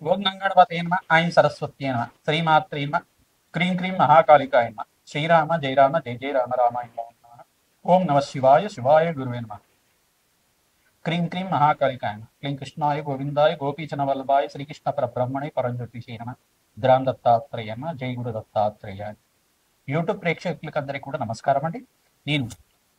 ఓం గంగణపతే నమ ఐం సరస్వత్యే నమ శ్రీమాత్రే నమ క్రీం క్రీం మహాకాళికాయ నమ శ్రీరామ జయ రామ జయ జయ రామ రామాయ నమః. ఓం నమ శివాయ శివాయ గురువే నమ క్రీం క్రీం మహాకాళికాయ నమ క్లీం కృష్ణాయ గోవిందాయ గోపీచన వల్లభాయ శ్రీకృష్ణ పరబ్రహ్మణే పరంజ్యోతిషే నమ గ్రామ్ దత్తాత్రేయ నమ జై గురు దత్తాత్రేయ. యూట్యూబ్ ప్రేక్షకులకు అందరికీ కూడా నమస్కారం అండి. నేను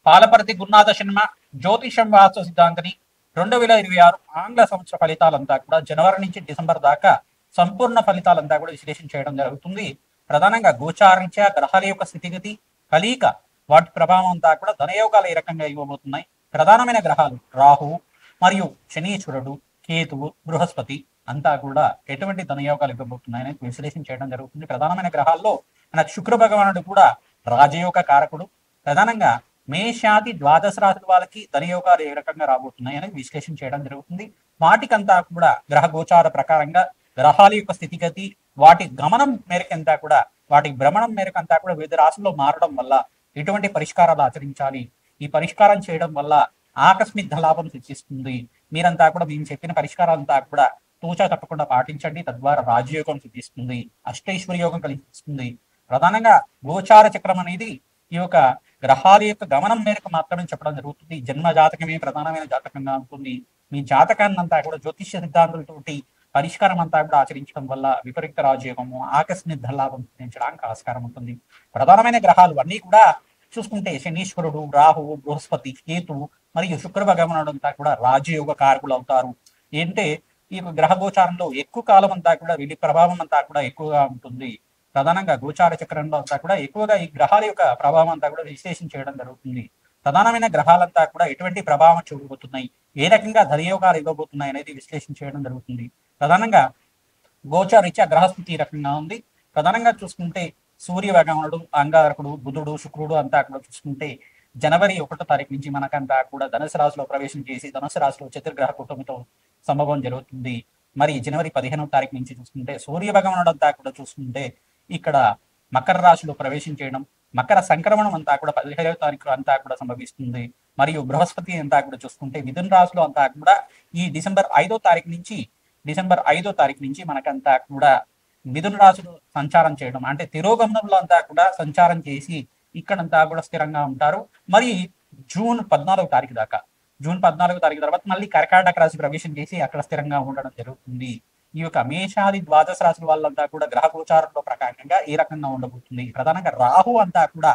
పాలపర్తి గురునాథ శర్మ జ్యోతిషం వాస్తు సిద్ధాంతిని. 2026 ఆంగ్ల సంవత్సర ఫలితాలంతా కూడా జనవరి నుంచి డిసెంబర్ దాకా సంపూర్ణ ఫలితాలంతా కూడా విశ్లేషణ చేయడం జరుగుతుంది. ప్రధానంగా గోచారించే గ్రహాల యొక్క స్థితిగతి, కలీక, వాటి ప్రభావం అంతా కూడా ధనయోగాలు ఏ రకంగా ఇవ్వబోతున్నాయి. ప్రధానమైన గ్రహాలు రాహువు మరియు శనీశ్వరుడు, కేతువు, బృహస్పతి అంతా కూడా ఎటువంటి ధనయోగాలు ఇవ్వబోతున్నాయని విశ్లేషణ చేయడం జరుగుతుంది. ప్రధానమైన గ్రహాల్లో మనకు శుక్ర భగవానుడు కూడా రాజయోగ కారకుడు. ప్రధానంగా మేషాది ద్వాదశ రాశుల వాళ్ళకి ధనయోగాలు ఏ రకంగా రాబోతున్నాయి అనేది విశ్లేషణ చేయడం జరుగుతుంది. వాటికంతా కూడా గ్రహ గోచార ప్రకారంగా గ్రహాల యొక్క స్థితిగతి, వాటి గమనం మేరకంతా కూడా, వాటి భ్రమణం మేరకంతా కూడా వివిధ రాశుల్లో మారడం వల్ల ఎటువంటి పరిష్కారాలు ఆచరించాలి, ఈ పరిష్కారం చేయడం వల్ల ఆకస్మిక లాభం సిద్ధిస్తుంది. మీరంతా కూడా మేము చెప్పిన పరిష్కారాలంతా కూడా తూచా తప్పకుండా పాటించండి. తద్వారా రాజయోగం సిద్ధిస్తుంది, అష్టైశ్వర్య యోగం కలిగిస్తుంది. ప్రధానంగా గోచార చక్రం అనేది ఈ యొక్క గ్రహాల యొక్క గమనం మేరకు మాత్రమే చెప్పడం జరుగుతుంది. జన్మ జాతకమే ప్రధానమైన జాతకంగా ఉంటుంది. మీ జాతకాన్ని అంతా కూడా జ్యోతిష్య సిద్ధాంతాలతోటి పరిష్కారం అంతా కూడా ఆచరించడం వల్ల విపరీత రాజయోగము, ఆకస్మిక ధనలాభం సిద్ధించడానికి ఆస్కారం ఉంటుంది. ప్రధానమైన గ్రహాలు అన్నీ కూడా చూసుకుంటే శనీశ్వరుడు, రాహువు, బృహస్పతి, కేతువు మరియు శుక్ర భగవానుడు అంతా కూడా రాజయోగ కారకులు అవుతారు. ఏంటంటే ఈ యొక్క గ్రహ గోచారంలో ఎక్కువ కాలం అంతా కూడా వీటి ప్రభావం అంతా కూడా ఎక్కువగా ఉంటుంది. ప్రధానంగా గోచార చక్రంలో అంతా కూడా ఎక్కువగా ఈ గ్రహాల యొక్క ప్రభావం అంతా కూడా విశ్లేషణ చేయడం జరుగుతుంది. ప్రధానమైన గ్రహాలంతా కూడా ఎటువంటి ప్రభావం చూపబోతున్నాయి, ఏ రకంగా ధనయోగాలు ఇవ్వబోతున్నాయి అనేది విశ్లేషణ చేయడం జరుగుతుంది. ప్రధానంగా గోచారీత్యా గ్రహస్థితి ఈ రకంగా ఉంది. ప్రధానంగా చూసుకుంటే సూర్య భగవానుడు, అంగారకుడు, బుధుడు, శుక్రుడు అంతా కూడా చూసుకుంటే జనవరి 1వ తారీఖు నుంచి మనకంతా కూడా ధనుసు రాశిలో ప్రవేశం చేసి ధనుసు రాశిలో చతుర్గ్రహ కూటమితో సంభవం జరుగుతుంది. మరి జనవరి 15వ తారీఖు నుంచి చూసుకుంటే సూర్య భగవానుడు అంతా కూడా చూసుకుంటే ఇక్కడ మకర రాశిలో ప్రవేశం చేయడం, మకర సంక్రమణం అంతా కూడా 15వ తారీఖు అంతా కూడా సంభవిస్తుంది. మరియు బృహస్పతి అంతా కూడా చూసుకుంటే మిథున రాశిలో అంతా కూడా ఈ డిసెంబర్ 5వ తారీఖు నుంచి మనకంతా కూడా మిథున రాశిలో సంచారం చేయడం, అంటే తిరోగమనంలో అంతా కూడా సంచారం చేసి ఇక్కడంతా కూడా స్థిరంగా ఉంటారు. మరి జూన్ 14వ తారీఖు తర్వాత మళ్ళీ కర్కాటక రాశి ప్రవేశం చేసి అక్కడ స్థిరంగా ఉండడం జరుగుతుంది. ఈ యొక్క మేషాది ద్వాదశ రాశుల వాళ్ళంతా కూడా గ్రహ గోచారంలో ప్రకారంగా ఏ రకంగా ఉండబోతుంది. ప్రధానంగా రాహు అంతా కూడా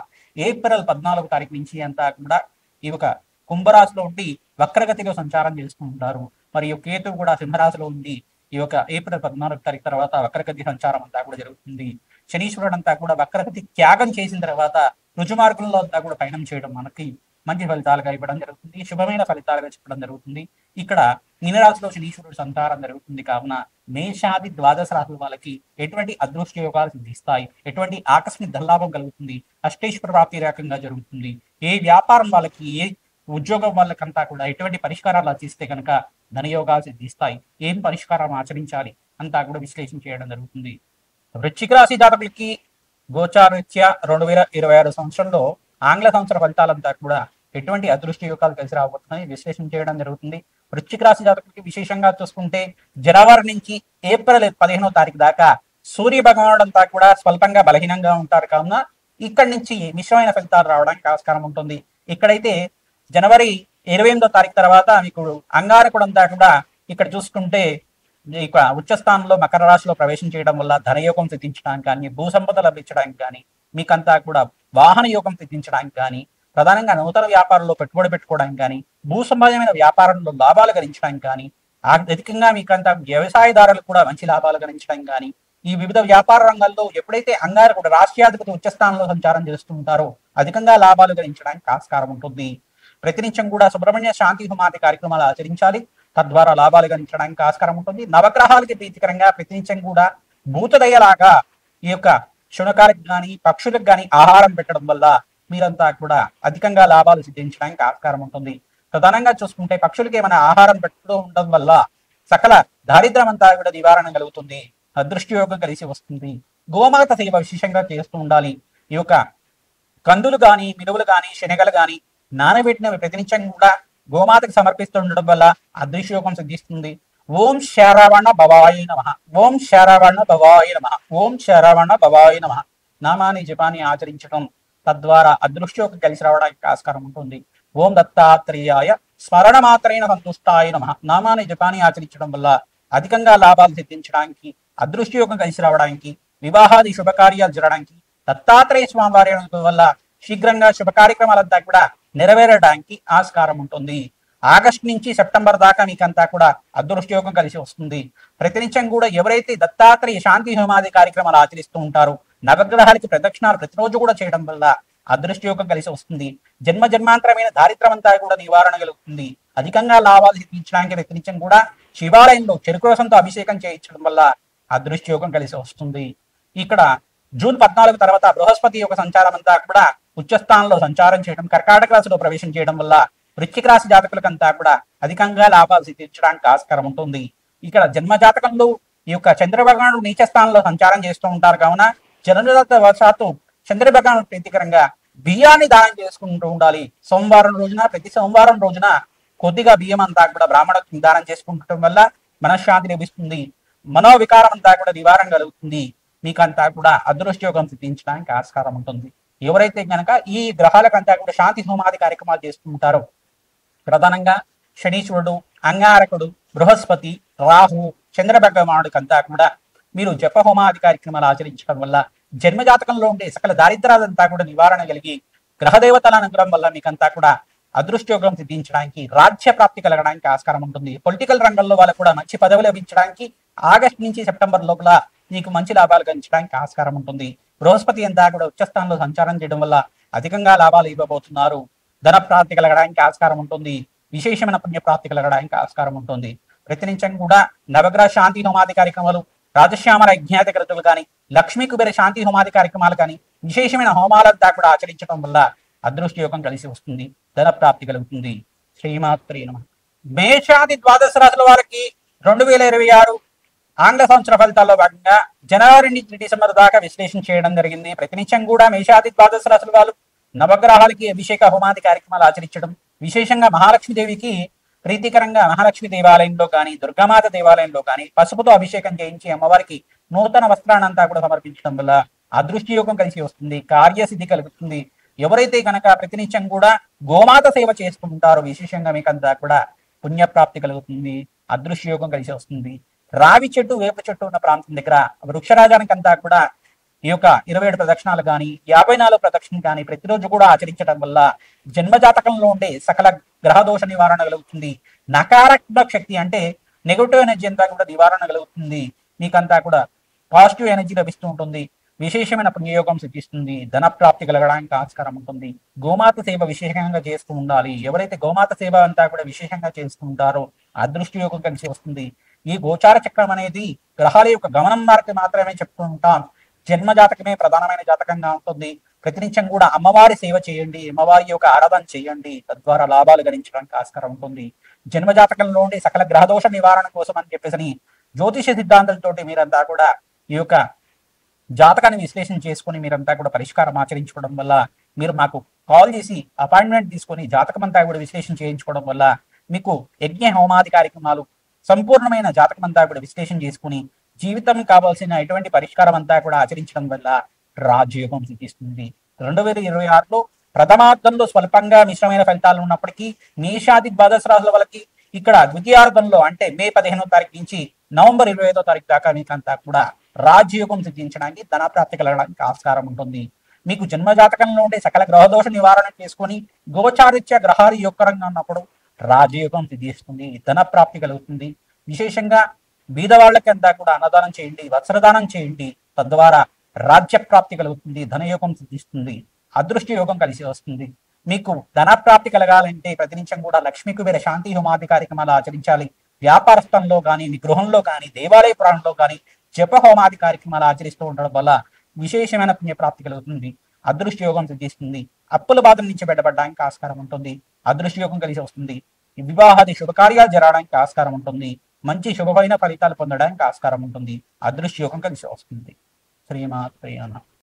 ఏప్రిల్ 14వ తారీఖు నుంచి అంతా కూడా ఈ యొక్క కుంభరాశిలో ఉండి వక్రగతిలో సంచారం చేసుకుంటారు. మరియు కేతువు కూడా సింహరాశిలో ఉండి ఈ యొక్క ఏప్రిల్ 14వ తారీఖు తర్వాత వక్రగతి సంచారం అంతా కూడా జరుగుతుంది. శనీశ్వరుడు అంతా కూడా వక్రగతి త్యాగం చేసిన తర్వాత రుజుమార్గంలో అంతా కూడా పయనం చేయడం మనకి మంచి ఫలితాలుగా ఇవ్వడం జరుగుతుంది, శుభమైన ఫలితాలుగా చెప్పడం జరుగుతుంది. ఇక్కడ మీనరాశిలో శనీశ్వరుడు సంచారం జరుగుతుంది కావున మేషాది ద్వాదశ రాశుల వాళ్ళకి ఎటువంటి అదృష్ట యోగాలు సిద్ధిస్తాయి, ఎటువంటి ఆకస్మిక ధనలాభం కలుగుతుంది, అష్టైశ్వర ప్రాప్తి రకంగా జరుగుతుంది. ఏ వ్యాపారం వాళ్ళకి, ఏ ఉద్యోగం వాళ్ళకంతా కూడా ఎటువంటి పరిష్కారాలు ఆచరిస్తే కనుక ధనయోగాలు సిద్ధిస్తాయి, ఏం పరిష్కారం ఆచరించాలి అంతా కూడా విశ్లేషణ చేయడం జరుగుతుంది. వృశ్చిక రాశి జాతకులకి గోచారీత్యా 2026 సంవత్సరంలో ఆంగ్ల సంవత్సర ఫలితాలంతా కూడా ఎటువంటి అదృష్ట యోగాలు కలిసి రాబోతున్నాయి విశ్లేషణ చేయడం జరుగుతుంది. వృశ్చిక రాశి జాతకులకి విశేషంగా చూసుకుంటే జనవరి నుంచి ఏప్రిల్ 15వ తారీఖు దాకా సూర్య భగవానుడు అంతా కూడా స్వల్పంగా బలహీనంగా ఉంటారు కావున ఇక్కడి నుంచి మిశ్రమైన ఫలితాలు రావడానికి ఆస్కారం ఉంటుంది. ఇక్కడైతే జనవరి 28వ తారీఖు తర్వాత మీకు అంగారకుడు అంతా కూడా ఇక్కడ చూసుకుంటే ఇక ఉచ్చస్థానంలో మకర రాశిలో ప్రవేశం చేయడం వల్ల ధనయోగం సిద్ధించడానికి కానీ, భూ సంపద లభించడానికి కానీ, మీకంతా కూడా వాహన యోగం సిద్ధించడానికి కానీ, ప్రధానంగా నూతన వ్యాపారంలో పెట్టుబడి పెట్టుకోవడానికి కానీ, భూ సంబంధమైన వ్యాపారంలో లాభాలు గణించడానికి కానీ, అధికంగా మీకంతా వ్యవసాయదారులకు కూడా మంచి లాభాలు గణించడానికి కానీ, ఈ వివిధ వ్యాపార రంగాల్లో ఎప్పుడైతే అంగారకుడు రాష్ట్రాధిపతి ఉచ్చస్థానంలో సంచారం చేస్తూ ఉంటారో అధికంగా లాభాలు గణించడానికి ఆస్కారం ఉంటుంది. ప్రతినిత్యం కూడా సుబ్రహ్మణ్య శాంతి హోమాది కార్యక్రమాలు ఆచరించాలి, తద్వారా లాభాలు గణించడానికి ఆస్కారం ఉంటుంది. నవగ్రహాలకి ప్రీతికరంగా ప్రతినిత్యం కూడా భూతదయలాగా ఈ యొక్క శునకాలకు కానీ, పక్షులకు కానీ ఆహారం పెట్టడం వల్ల మీరంతా కూడా అధికంగా లాభాలు సిద్ధించడానికి ఆస్కారం ఉంటుంది. ప్రధానంగా చూసుకుంటే పక్షులకి ఏమైనా ఆహారం పెడుతూ ఉండడం వల్ల సకల దారిద్ర్యం అంతా కూడా నివారణ కలుగుతుంది, అదృష్ట యోగం కలిసి వస్తుంది. గోమాత సేవ విశేషంగా చేస్తూ ఉండాలి. ఈ యొక్క కందులు కానీ, మినువులు కానీ, శనగలు కానీ నానబెట్టినవి ప్రతినిత్యం కూడా గోమాతకు సమర్పిస్తూ ఉండడం వల్ల అదృష్ట యోగం సిద్ధిస్తుంది. ఓం శరవణ భవాయ నమః. ఓం శరవణ భవాయ నమః. ఓం శరవణ భవాయ నమః. నామాన్ని జపాన్ని ఆచరించడం తద్వారా అదృష్టయోగం కలిసి రావడానికి ఆస్కారం ఉంటుంది. ఓం దత్తాత్రేయాయ స్మరణ మాత్రైన సంతుష్టాయ నమః. నామాన్ని జపాన్ని ఆచరించడం వల్ల అధికంగా లాభాలు సిద్ధించడానికి, అదృష్టయోగం కలిసి రావడానికి, వివాహాది శుభకార్యాలు జరగడానికి, దత్తాత్రేయ స్వామి వారి వల్ల శీఘ్రంగా శుభ కార్యక్రమాలంతా కూడా నెరవేరడానికి ఆస్కారం ఉంటుంది. ఆగస్టు నుంచి సెప్టెంబర్ దాకా మీకంతా కూడా అదృష్టయోగం కలిసి వస్తుంది. ప్రతినిత్యం కూడా ఎవరైతే దత్తాత్రేయ శాంతి హోమాది కార్యక్రమాలు ఆచరిస్తూ ఉంటారో, నవగ్రహాలకి ప్రదక్షిణాలు ప్రతిరోజు కూడా చేయడం వల్ల అదృష్టయోగం కలిసి వస్తుంది. జన్మ జన్మాంతరమైన దారిద్ర్యం అంతా కూడా నివారణ కలుగుతుంది. అధికంగా లాభాలు సిద్ధించడానికి ప్రతినిత్యం కూడా శివాలయంలో చెరుకు రసంతో అభిషేకం చేయించడం వల్ల అదృష్టయోగం కలిసి వస్తుంది. ఇక్కడ జూన్ 14 తర్వాత బృహస్పతి యొక్క సంచారం అంతా కూడా ఉచ్చస్థానంలో సంచారం చేయడం, కర్కాటక రాశిలో ప్రవేశం చేయడం వల్ల వృశ్చిక రాశి జాతకులకంతా కూడా అధికంగా లాభాలు సిద్ధించడానికి ఆస్కారం ఉంటుంది. ఇక్కడ జన్మ జాతకంలో ఈ యొక్క చంద్రభగవానుడు నీచ స్థానంలో సంచారం చేస్తూ ఉంటారు కావున జన్మజాత వశాత్తు చంద్రభగవానుడు ప్రీతికరంగా బియ్యాన్ని దానం చేసుకుంటూ ఉండాలి. సోమవారం రోజున, ప్రతి సోమవారం రోజున కొద్దిగా బియ్యం అంతా కూడా బ్రాహ్మణులకు దానం చేసుకుంటడం వల్ల మనశ్శాంతి లభిస్తుంది. మనోవికారం అంతా కూడా నివారణ కలుగుతుంది. మీకంతా కూడా అదృష్టయోగం సిద్ధించడానికి ఆస్కారం ఉంటుంది. ఎవరైతే కనుక ఈ గ్రహాలకంతా కూడా శాంతి హోమాది కార్యక్రమాలు చేస్తుంటారో, ప్రధానంగా శనీశ్వరుడు, అంగారకుడు, బృహస్పతి, రాహు, చంద్రభగవానుడికంతా కూడా మీరు జప హోమాది కార్యక్రమాలు ఆచరించడం వల్ల జన్మజాతకంలో ఉండే సకల దారిద్రాలంతా కూడా నివారణ కలిగి గ్రహదేవతల అనుగ్రహం వల్ల మీకంతా కూడా అదృష్టయోగం సిద్ధించడానికి, రాజ్య ప్రాప్తి కలగడానికి ఆస్కారం ఉంటుంది. పొలిటికల్ రంగంలో వాళ్ళకు కూడా మంచి పదవి లభించడానికి ఆగస్టు నుంచి సెప్టెంబర్ లోపల మీకు మంచి లాభాలు గణించడానికి ఆస్కారం ఉంటుంది. బృహస్పతి అంతా కూడా ఉచ్చస్థానంలో సంచారం చేయడం వల్ల అధికంగా లాభాలు ఇవ్వబోతున్నారు. ధన ప్రాప్తి కలగడానికి ఆస్కారం ఉంటుంది. విశేషమైన పుణ్యప్రాప్తి కలగడానికి ఆస్కారం ఉంటుంది. ప్రతినిత్యం కూడా నవగ్రహ శాంతి హోమాది కార్యక్రమాలు, రాజశ్యామల యజ్ఞాతి కృతులు కానీ, లక్ష్మీ కుబేర శాంతి హోమాది కార్యక్రమాలు కానీ, విశేషమైన హోమాలంతా కూడా ఆచరించడం వల్ల అదృష్టయోగం కలిసి వస్తుంది. ధన ప్రాప్తి కలుగుతుంది. శ్రీమాత్రే నమః. మేషాది ద్వాదశ రాశుల వారికి 2026 ఆంగ్ల సంవత్సర ఫలితాల్లో భాగంగా జనవరి నుంచి డిసెంబర్ దాకా విశ్లేషణ చేయడం జరిగింది. ప్రతినిత్యం కూడా మేషాది ద్వాదశ రాశుల వాళ్ళు నవగ్రహాలకి అభిషేక హోమాది కార్యక్రమాలు ఆచరించడం, విశేషంగా మహాలక్ష్మీదేవికి ప్రీతికరంగా మహాలక్ష్మి దేవాలయంలో కానీ, దుర్గామాత దేవాలయంలో కానీ పసుపుతో అభిషేకం చేయించి అమ్మవారికి నూతన వస్త్రాన్నంతా కూడా సమర్పించడం వల్ల అదృష్టయోగం కలిసి వస్తుంది. కార్యసిద్ధి కలుగుతుంది. ఎవరైతే కనుక ప్రతినిత్యం కూడా గోమాత సేవ చేస్తూ ఉంటారో విశేషంగా మీకంతా కూడా పుణ్యప్రాప్తి కలుగుతుంది. అదృష్టయోగం కలిసి వస్తుంది. రావి చెట్టు, వేప చెట్టు ఉన్న ప్రాంతం దగ్గర వృక్షరాజానికంతా కూడా ఈ యొక్క 27 ప్రదక్షిణాలు కానీ, 54 ప్రదక్షిణలు కానీ ప్రతిరోజు కూడా ఆచరించడం వల్ల జన్మజాతకంలో ఉండే సకల గ్రహదోష నివారణ కలుగుతుంది. నకారాత్మక శక్తి అంటే నెగటివ్ ఎనర్జీ అంతా కూడా నివారణ కలుగుతుంది. మీకంతా కూడా పాజిటివ్ ఎనర్జీ లభిస్తూ ఉంటుంది. విశేషమైన పుణ్యయోగం సిద్ధిస్తుంది. ధన ప్రాప్తి కలగడానికి ఆస్కారం ఉంటుంది. గోమాత సేవ విశేషంగా చేస్తూ ఉండాలి. ఎవరైతే గోమాత సేవ అంతా కూడా విశేషంగా చేస్తూ ఉంటారో అదృష్టయోగం కలిసి వస్తుంది. ఈ గోచార చక్రం అనేది గ్రహాల యొక్క గమనం మార్గం మాత్రమే చెప్తూ ఉంటాం. జన్మ జాతకమే ప్రధానమైన జాతకంగా ఉంటుంది. ప్రతినిత్యం కూడా అమ్మవారి సేవ చేయండి, అమ్మవారి యొక్క ఆరాధన చేయండి. తద్వారా లాభాలు గణించడానికి ఆస్కారం ఉంటుంది. జన్మ జాతకంలో ఉండే సకల గ్రహదోష నివారణ కోసం అని చెప్పేసి జ్యోతిష సిద్ధాంతంతో మీరంతా కూడా ఈ యొక్క జాతకాన్ని విశ్లేషణ చేసుకుని మీరంతా కూడా పరిష్కారం ఆచరించుకోవడం వల్ల, మీరు మాకు కాల్ చేసి అపాయింట్మెంట్ తీసుకొని జాతకం అంతా కూడా విశ్లేషణ చేయించుకోవడం వల్ల మీకు యజ్ఞ హోమాది కార్యక్రమాలు సంపూర్ణమైన జాతకం అంతా కూడా విశ్లేషణ చేసుకుని జీవితం కావాల్సిన ఎటువంటి పరిష్కారం అంతా కూడా ఆచరించడం వల్ల రాజయోగం సిద్ధిస్తుంది. 2026లో ప్రథమార్థంలో స్వల్పంగా మిశ్రమైన ఫలితాలు ఉన్నప్పటికీ మేషాది ద్వాదశ రాశుల వాళ్ళకి ఇక్కడ ద్వితీయార్థంలో అంటే మే 15వ తారీఖు నుంచి నవంబర్ 25వ తారీఖు దాకా మీకంతా కూడా రాజయోగం సిద్ధించడానికి, ధనప్రాప్తి కలగడానికి ఆస్కారం ఉంటుంది. మీకు జన్మ జాతకంలో ఉండే సకల గ్రహదోష నివారణ చేసుకొని గోచారిత్య గ్రహాలు యోగకరంగా ఉన్నప్పుడు రాజయోగం సిద్ధిస్తుంది. ధన ప్రాప్తి కలుగుతుంది. విశేషంగా బీదవాళ్ళకి అంతా కూడా అన్నదానం చేయండి, వస్త్రదానం చేయండి. తద్వారా రాజ్య ప్రాప్తి కలుగుతుంది. ధనయోగం సిద్ధిస్తుంది. అదృష్ట యోగం కలిసి వస్తుంది. మీకు ధన ప్రాప్తి కలగాలంటే ప్రతినిత్యం కూడా లక్ష్మీ కుబేర శాంతి హోమాది కార్యక్రమాలు ఆచరించాలి. వ్యాపార స్థలంలో కానీ, మీ గృహంలో కానీ, దేవాలయ ప్రాంతంలో కానీ జప హోమాది కార్యక్రమాలు ఆచరిస్తూ ఉండడం వల్ల విశేషమైన పుణ్యప్రాప్తి కలుగుతుంది. అదృష్ట యోగం సిద్ధిస్తుంది. అప్పుల బాధ నుంచి బయటపడడానికి ఆస్కారం ఉంటుంది. అదృష్ట యోగం కలిసి వస్తుంది. వివాహాది శుభకార్యాలు జరగడానికి ఆస్కారం ఉంటుంది. మంచి శుభమైన ఫలితాలు పొందడానికి ఆస్కారం ఉంటుంది. అదృష్ట యోగం కలిసి వస్తుంది. శ్రీమాత్రే నమః.